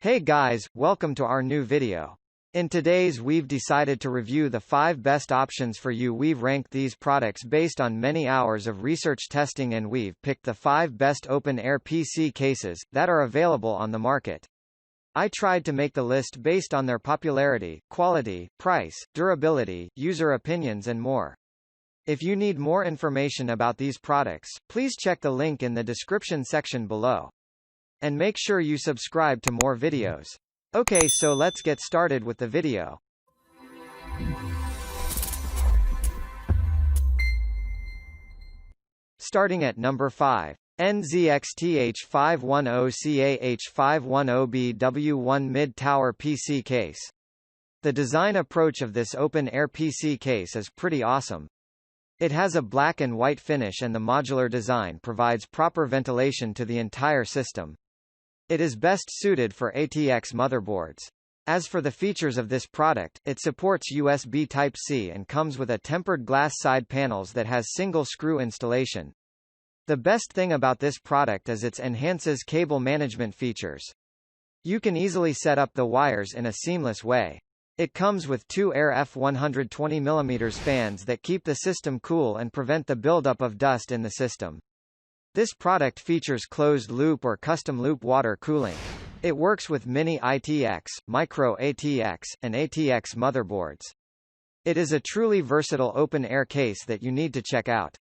Hey guys, welcome to our new video. In today's we've decided to review the 5 best options for you. We've ranked these products based on many hours of research testing and we've picked the 5 best open-air PC cases that are available on the market. I tried to make the list based on their popularity, quality, price, durability, user opinions and more. If you need more information about these products, please check the link in the description section below. And make sure you subscribe to more videos. Okay, so let's get started with the video. Starting at number 5. NZXT H510 CAH510BW1 Mid-Tower PC Case. The design approach of this open-air PC case is pretty awesome. It has a black and white finish and the modular design provides proper ventilation to the entire system. It is best suited for ATX motherboards. As for the features of this product, it supports USB Type-C and comes with a tempered glass side panels that has single screw installation. The best thing about this product is it enhances cable management features. You can easily set up the wires in a seamless way. It comes with 2 Air F120mm fans that keep the system cool and prevent the buildup of dust in the system. This product features closed-loop or custom-loop water cooling. It works with mini ITX, micro ATX, and ATX motherboards. It is a truly versatile open-air case that you need to check out.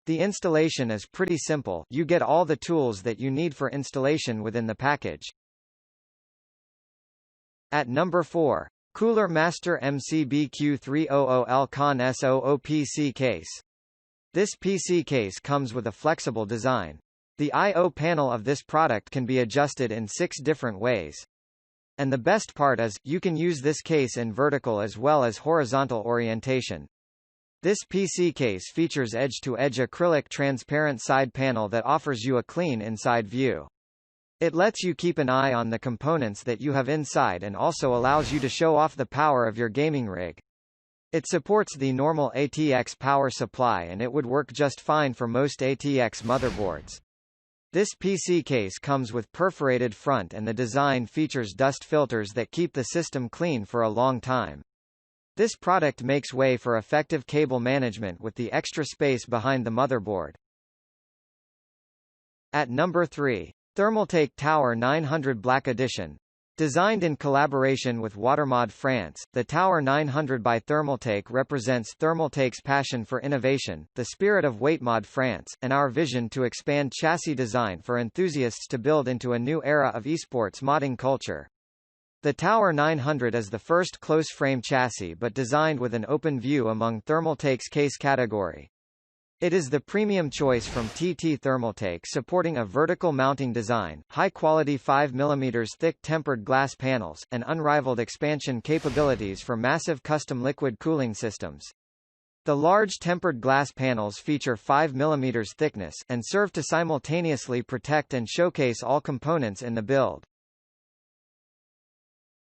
The installation is pretty simple. You get all the tools that you need for installation within the package. At number 4. Cooler Master MCBQ300 Alcon SOOC PC Case. This PC case comes with a flexible design. The I/O panel of this product can be adjusted in 6 different ways. And the best part is, you can use this case in vertical as well as horizontal orientation. This PC case features edge-to-edge acrylic transparent side panel that offers you a clean inside view. It lets you keep an eye on the components that you have inside and also allows you to show off the power of your gaming rig. It supports the normal ATX power supply and it would work just fine for most ATX motherboards. This PC case comes with perforated front and the design features dust filters that keep the system clean for a long time. This product makes way for effective cable management with the extra space behind the motherboard. At number 3. Thermaltake Tower 900 Black Edition. Designed in collaboration with Watermod France, the Tower 900 by Thermaltake represents Thermaltake's passion for innovation, the spirit of Watermod France, and our vision to expand chassis design for enthusiasts to build into a new era of esports modding culture. The Tower 900 is the first close-frame chassis but designed with an open view among Thermaltake's case category. It is the premium choice from TT Thermaltake, supporting a vertical mounting design, high-quality 5mm thick tempered glass panels, and unrivaled expansion capabilities for massive custom liquid cooling systems. The large tempered glass panels feature 5mm thickness, and serve to simultaneously protect and showcase all components in the build.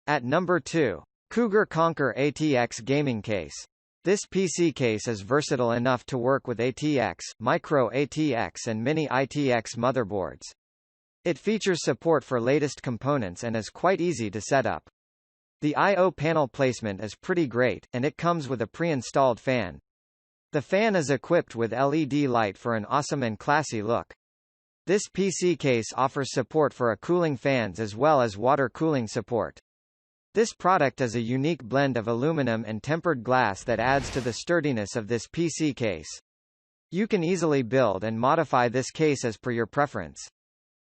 At number 2. Cougar Conquer ATX Gaming Case. This PC case is versatile enough to work with ATX, micro ATX and mini ITX motherboards. It features support for latest components and is quite easy to set up. The I/O panel placement is pretty great, and it comes with a pre-installed fan. The fan is equipped with LED light for an awesome and classy look. This PC case offers support for cooling fans as well as water cooling support. This product is a unique blend of aluminum and tempered glass that adds to the sturdiness of this PC case. You can easily build and modify this case as per your preference.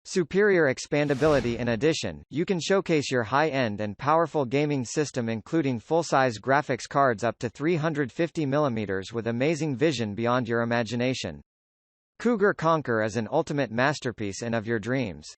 Superior expandability. In addition, you can showcase your high-end and powerful gaming system including full-size graphics cards up to 350mm with amazing vision beyond your imagination. Cougar Conquer is an ultimate masterpiece and of your dreams.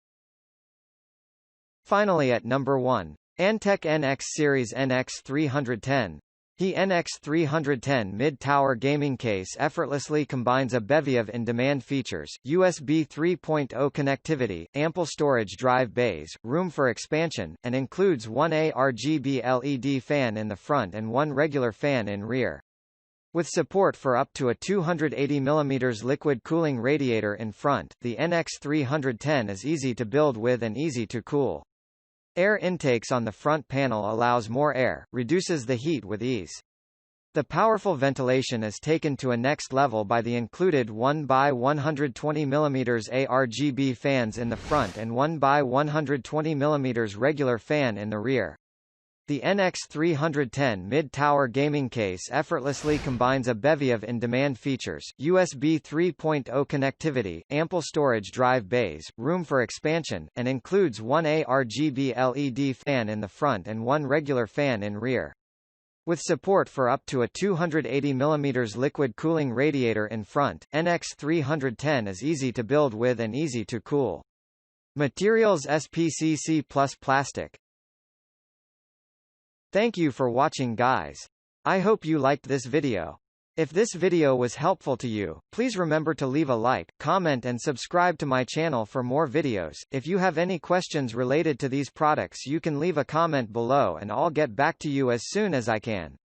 Finally at number 1. Antec NX Series NX310. The NX310 mid-tower gaming case effortlessly combines a bevy of in-demand features: USB 3.0 connectivity, ample storage drive bays, room for expansion, and includes one RGB LED fan in the front and one regular fan in rear. With support for up to a 280mm liquid cooling radiator in front, the NX310 is easy to build with and easy to cool. Air intakes on the front panel allows more air, reduces the heat with ease. The powerful ventilation is taken to a next level by the included 1 by 120 mm ARGB fans in the front and 1 by 120 mm regular fan in the rear. The NX310 mid-tower gaming case effortlessly combines a bevy of in-demand features: USB 3.0 connectivity, ample storage drive bays, room for expansion, and includes one ARGB LED fan in the front and one regular fan in rear. With support for up to a 280 mm liquid cooling radiator in front, NX310 is easy to build with and easy to cool. Materials: SPCC plus plastic. Thank you for watching, guys. I hope you liked this video. If this video was helpful to you, please remember to leave a like, comment and subscribe to my channel for more videos. If you have any questions related to these products, you can leave a comment below and I'll get back to you as soon as I can.